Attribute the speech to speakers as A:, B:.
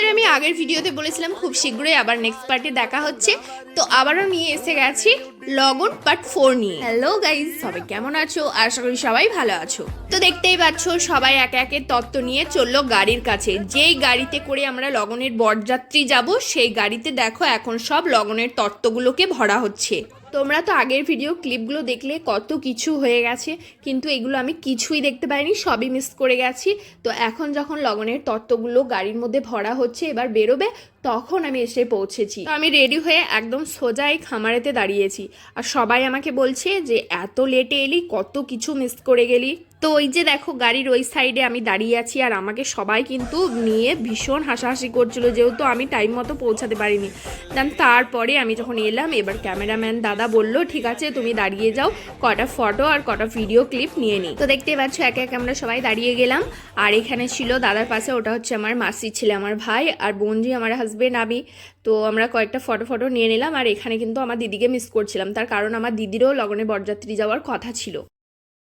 A: তোমাদের আমি আগের ভিডিওতে বলেছিলাম খুব শীঘ্রই আবার নেক্সট পার্টে দেখা হচ্ছে। তো আবারও নিয়ে এসে গেছি লগন পার্ট 4 নিয়ে। হ্যালো গাইজ, সবাই কেমন আছো? আশা করি সবাই ভালো আছো। তো দেখতেই পাচ্ছ সবাই একে একে তত্ত্ব নিয়ে চললো গাড়ির কাছে। যেই গাড়িতে করে আমরা লগনের বরযাত্রী যাব সেই গাড়িতে দেখো এখন সব লগনের তত্ত্বগুলোকে ভরা হচ্ছে। তোমরা তো আগের ভিডিও ক্লিপগুলো দেখলে কত কিছু হয়ে গেছে, কিন্তু এগুলো আমি কিছুই দেখতে পাইনি, সবই মিস করে গেছি। তো এখন যখন লগনের তত্ত্বগুলো গাড়ির মধ্যে ভরা হচ্ছে, এবার বেরোবে, তখন আমি এসে পৌঁছেছি। তো আমি রেডি হয়ে একদম সোজা এই খামারেতে দাঁড়িয়েছি, আর সবাই আমাকে বলছে যে এত লেটে এলি, কত কিছু মিস করে গেলি। তো ওই যে দেখো গাড়ির ওই সাইডে আমি দাঁড়িয়ে আছি, আর আমাকে সবাই কিন্তু নিয়ে ভীষণ হাসাহাসি করছিল, যেহেতু আমি টাইম মতো পৌঁছাতে পারিনি। দেন তারপরে আমি যখন এলাম, এবার ক্যামেরাম্যান দাদা বলল ঠিক আছে তুমি দাঁড়িয়ে যাও, কটা ফটো আর কটা ভিডিও ক্লিপ নিয়ে নিই। তো দেখতেই পাচ্ছ একে একে আমরা সবাই দাঁড়িয়ে গেলাম। আর এখানে ছিল দাদার পাশে, ওটা হচ্ছে আমার মাসির ছেলে, আমার ভাই, আর বোনজি আমার হাজবেন্ড আমি। তো আমরা কয়েকটা ফটো নিয়ে নিলাম। আর এখানে কিন্তু আমার দিদিকে মিস করছিলাম, তার কারণ আমার দিদিরও লগনে বরযাত্রী যাওয়ার কথা ছিল।